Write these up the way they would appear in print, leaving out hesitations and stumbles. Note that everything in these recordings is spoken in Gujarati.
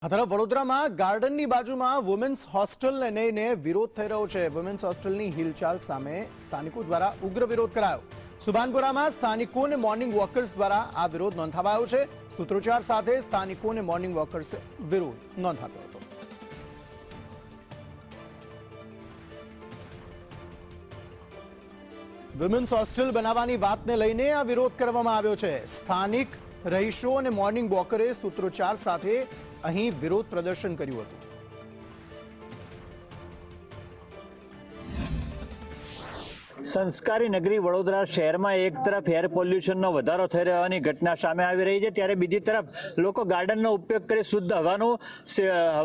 આ તરફ વડોદરામાં ગાર્ડનની બાજુમાં વુમેન્સ હોસ્ટેલને લઈને વિરોધ થઈ રહ્યો છે। વુમેન્સ હોસ્ટેલની હિલચાલ સામે સ્થાનિકો દ્વારા ઉગ્ર વિરોધ કરાયો। સુભાનપુરામાં સ્થાનિકોને મોર્નિંગ વોકર્સ દ્વારા આ વિરોધ નોંધાવાયો છે। સૂત્રોચ્ચાર સાથે સ્થાનિકોને મોર્નિંગ વોકર્સે વિરોધ નોંધાવ્યો હતો। વુમેન્સ હોસ્ટેલ બનાવવાની વાતને લઈને આ વિરોધ કરવામાં આવ્યો છે। સ્થાનિક રહીશો અને મોર્નિંગ વોકરે સૂત્રોચ્ચાર સાથે અહીં વિરોધ પ્રદર્શન કર્યું હતું। સંસ્કારી નગરી વડોદરા શહેરમાં એક તરફ એર પોલ્યુશનનો વધારો થઈ રહેવાની ઘટના સામે આવી રહી છે, ત્યારે બીજી તરફ લોકો ગાર્ડનનો ઉપયોગ કરી શુદ્ધ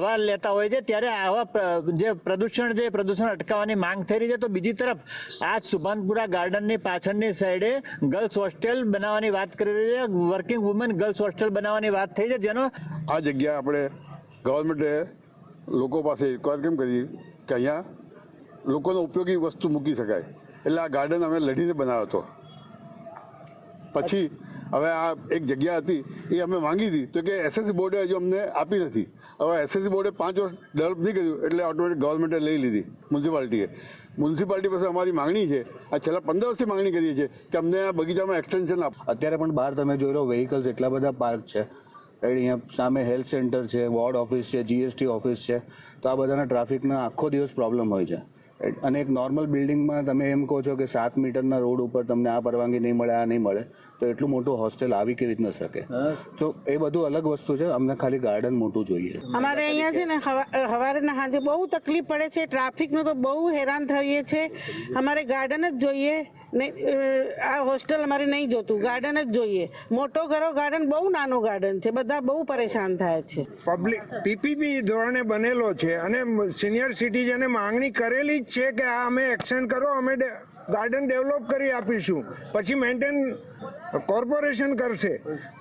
હવા લેતા હોય છે, ત્યારે આવા જે પ્રદૂષણ અટકાવવાની માંગ થઈ રહી છે। તો બીજી તરફ આ સુભાનપુરા ગાર્ડનની પાછળની સાઈડે ગર્લ્સ હોસ્ટેલ બનાવવાની વાત કરી રહી છે। વર્કિંગ વુમેન ગર્લ્સ હોસ્ટેલ બનાવવાની વાત થઈ છે, જેનો આ જગ્યા આપણે ગવર્મેન્ટે લોકો પાસે એકવાર કેમ કરી કે અહીંયા લોકોનો ઉપયોગી વસ્તુ મૂકી શકાય, એટલે આ ગાર્ડન અમે લડીને બનાવ્યો હતો। પછી હવે આ એક જગ્યા હતી એ અમે માંગી હતી તો કે એસએસસી બોર્ડે હજુ અમને આપી નથી। હવે એસએસસી બોર્ડે 5 વર્ષ ડેવલપ નહીં કર્યું એટલે ઓટોમેટિક ગવર્મેન્ટે લઈ લીધી મ્યુનિસિપાલિટી પાસે અમારી માંગણી છે, આ છેલ્લા 15 વર્ષથી માંગણી કરીએ છીએ કે અમને આ બગીચામાં એક્સટેન્શન આપો। અત્યારે પણ બહાર તમે જોઈ લો વ્હીકલ્સ એટલા બધા પાર્ક છે, અહીંયા સામે હેલ્થ સેન્ટર છે, વોર્ડ ઓફિસ છે, જીએસટી ઓફિસ છે, તો આ બધાના ટ્રાફિકના આખો દિવસ પ્રોબ્લેમ હોય છે। અને એક નોર્મલ બિલ્ડિંગમાં તમે એમ કહો છો કે 7 મીટરના રોડ ઉપર તમને આ પરવાનગી નહીં મળે, આ નહીં મળે, તો એટલું મોટું હોસ્ટેલ આવી કેવી રીતના શકે? તો એ બધું અલગ વસ્તુ છે, અમને ખાલી ગાર્ડન મોટું જોઈએ। અમારે અહીંયા છે ને સવારે ને સાંજે બહુ તકલીફ પડે છે, ટ્રાફિકનું તો બહુ હેરાન થઈએ છે। અમારે ગાર્ડન જ જોઈએ, આ હોસ્ટેલ અમારે નહીં જોતું, ગાર્ડન જ જોઈએ। મોટો ખરો ગાર્ડન, બહુ નાનો ગાર્ડન છે, બધા બહુ પરેશાન થાય છે। પબ્લિક પીપીપી ધોરણે બનેલો છે અને સિનિયર સિટીઝને માંગણી કરેલી જ છે કે આ અમે એક્શન કરો, અમે ગાર્ડન ડેવલપ કરી આપીશું, પછી મેન્ટેન કોર્પોરેશન કરશે।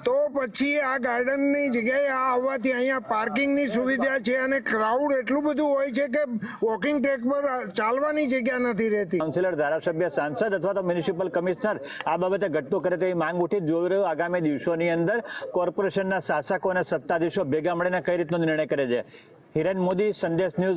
તો પછી આ ગાર્ડનની જગ્યાએ આ આવવાથી અહીંયા પાર્કિંગની સુવિધા છે અને ક્રાઉડ એટલું બધું હોય છે કે વોકિંગ ટ્રેક પર ચાલવાની જગ્યા નથી રહેતી। કાઉન્સિલર, ધારાસભ્ય, સાંસદ અથવા તો મ્યુનિસિપલ કમિશનર આ બાબતે ઘટતું કરે તેવી માંગ ઉઠી। જોઈ રહ્યું આગામી દિવસોની અંદર કોર્પોરેશનના શાસકો અને સત્તાધીશો ભેગા મળીને કઈ રીતનો નિર્ણય કરે છે। હિરેન મોદી, સંદેશ ન્યૂઝ।